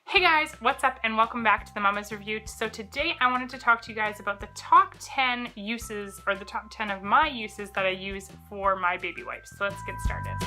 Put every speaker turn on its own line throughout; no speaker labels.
Hey guys, what's up and welcome back to the Mama's Review. So today I wanted to talk to you guys about the top 10 uses, or the top 10 of my uses that I use for my baby wipes. So let's get started.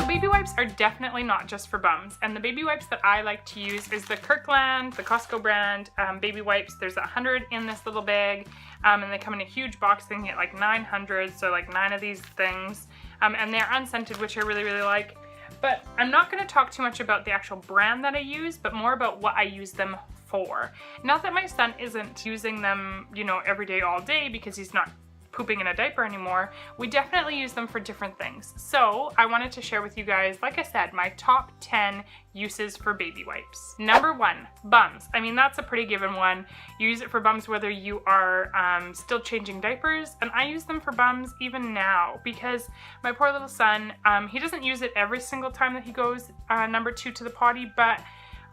Baby wipes are definitely not just for bums, and the baby wipes that I like to use is the Kirkland, the Costco brand baby wipes. There's 100 in this little bag, and they come in a huge box. They can get like 900, so like 9 of these things, and they're unscented, which I really like. But I'm not going to talk too much about the actual brand that I use, but more about what I use them for. Not that my son isn't using them, you know, every day all day, because he's not pooping in a diaper anymore. We definitely use them for different things. So I wanted to share with you guys, like I said, my top 10 uses for baby wipes. Number 1, bums. I mean, that's a pretty given one. You use it for bums whether you are still changing diapers, and I use them for bums even now because my poor little son, he doesn't use it every single time that he goes number 2 to the potty, but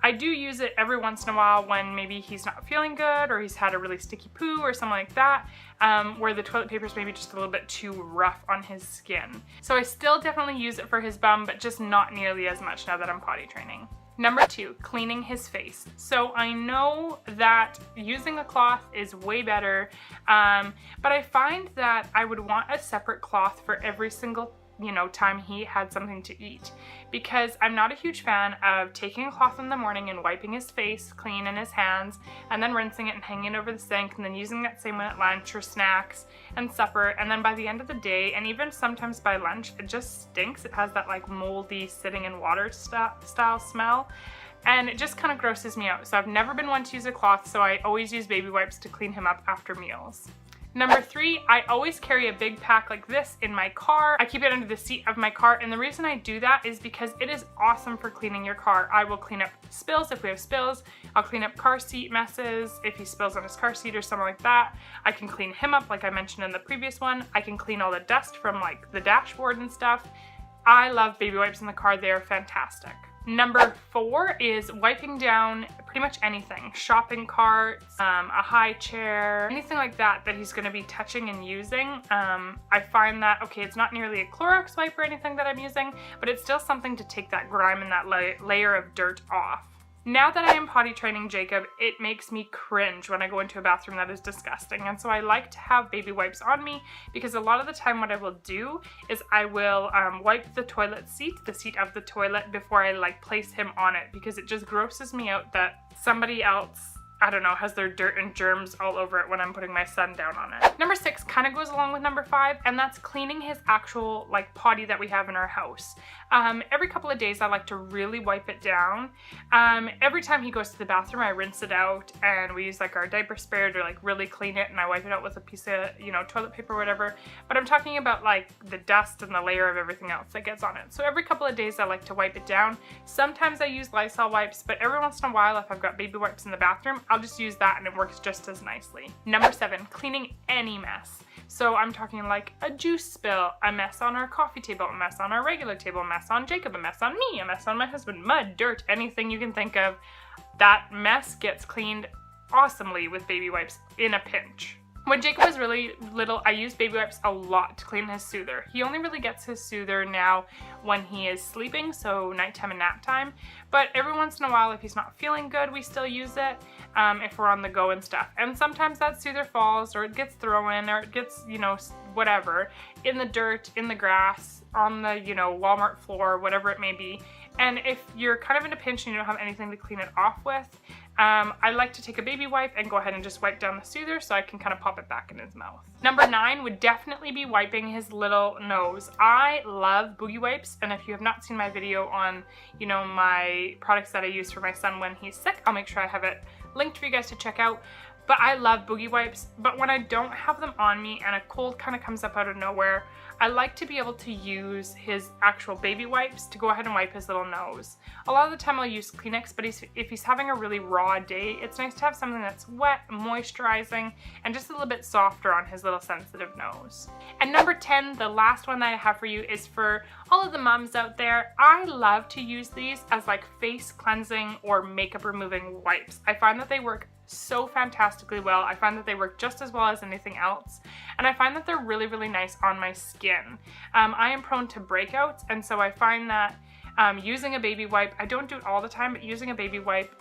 I do use it every once in a while when maybe he's not feeling good or he's had a really sticky poo or something like that, where the toilet paper is maybe just a little bit too rough on his skin. So I still definitely use it for his bum, but just not nearly as much now that I'm potty training. Number 2, cleaning his face. So I know that using a cloth is way better, but I find that I would want a separate cloth for every single time he had something to eat, because I'm not a huge fan of taking a cloth in the morning and wiping his face clean and his hands and then rinsing it and hanging it over the sink and then using that same one at lunch or snacks and supper, and then by the end of the day and even sometimes by lunch it just stinks. It has that like moldy sitting in water style smell, and it just kind of grosses me out. So I've never been one to use a cloth, so I always use baby wipes to clean him up after meals. Number 3, I always carry a big pack like this in my car. I keep it under the seat of my car, and the reason I do that is because it is awesome for cleaning your car. I will clean up spills if we have spills. I'll clean up car seat messes if he spills on his car seat or something like that. I can clean him up like I mentioned in the previous one. I can clean all the dust from like the dashboard and stuff. I love baby wipes in the car. They are fantastic. Number 4 is wiping down pretty much anything. Shopping carts, a high chair, anything like that he's going to be touching and using. I find that, okay, it's not nearly a Clorox wipe or anything that I'm using, but it's still something to take that grime and that layer of dirt off. Now that I am potty training Jacob, it makes me cringe when I go into a bathroom that is disgusting, and so I like to have baby wipes on me, because a lot of the time what I will do is I will wipe the toilet seat, the seat of the toilet, before I like place him on it, because it just grosses me out that somebody else, I don't know, has their dirt and germs all over it when I'm putting my son down on it. Number 6 kind of goes along with number 5, and that's cleaning his actual like potty that we have in our house. Every couple of days I like to really wipe it down. Every time he goes to the bathroom I rinse it out, and we use like our diaper sprayer to like really clean it, and I wipe it out with a piece of toilet paper or whatever. But I'm talking about like the dust and the layer of everything else that gets on it. So every couple of days I like to wipe it down. Sometimes I use Lysol wipes, but every once in a while if I've got baby wipes in the bathroom, I'll just use that and it works just as nicely. Number 7, cleaning any mess. So I'm talking like a juice spill, a mess on our coffee table, a mess on our regular table, a mess on Jacob, a mess on me, a mess on my husband, mud, dirt, anything you can think of. That mess gets cleaned awesomely with baby wipes in a pinch. When Jacob was really little, I used baby wipes a lot to clean his soother. He only really gets his soother now when he is sleeping, so nighttime and nap time. But every once in a while, if he's not feeling good, we still use it if we're on the go and stuff. And sometimes that soother falls, or it gets thrown, or it gets, whatever, in the dirt, in the grass, on the, Walmart floor, whatever it may be. And if you're kind of in a pinch and you don't have anything to clean it off with, I like to take a baby wipe and go ahead and just wipe down the soother so I can kind of pop it back in his mouth. Number 9 would definitely be wiping his little nose. I love boogie wipes, and if you have not seen my video on, my products that I use for my son when he's sick, I'll make sure I have it linked for you guys to check out. But I love boogie wipes, but when I don't have them on me and a cold kind of comes up out of nowhere, I like to be able to use his actual baby wipes to go ahead and wipe his little nose. A lot of the time I'll use Kleenex, but if he's having a really raw day, it's nice to have something that's wet, moisturizing, and just a little bit softer on his little sensitive nose. And number 10, the last one that I have for you, is for all of the moms out there. I love to use these as like face cleansing or makeup removing wipes. I find that they work so fantastically well. I find that they work just as well as anything else, and I find that they're really, really nice on my skin. I am prone to breakouts, and so I find that using a baby wipe, I don't do it all the time, but using a baby wipe,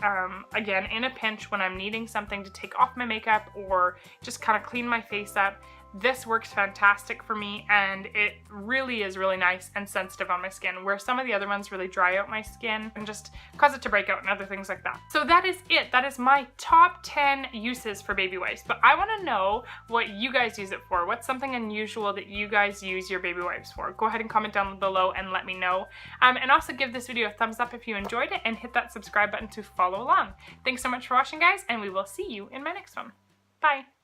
again, in a pinch when I'm needing something to take off my makeup or just kind of clean my face up, this works fantastic for me, and it really is really nice and sensitive on my skin, where some of the other ones really dry out my skin and just cause it to break out and other things like that. So that is it. That is my top 10 uses for baby wipes, but I want to know what you guys use it for. What's something unusual that you guys use your baby wipes for? Go ahead and comment down below and let me know. And also give this video a thumbs up if you enjoyed it, and hit that subscribe button to follow along. Thanks so much for watching, guys, and we will see you in my next one. Bye!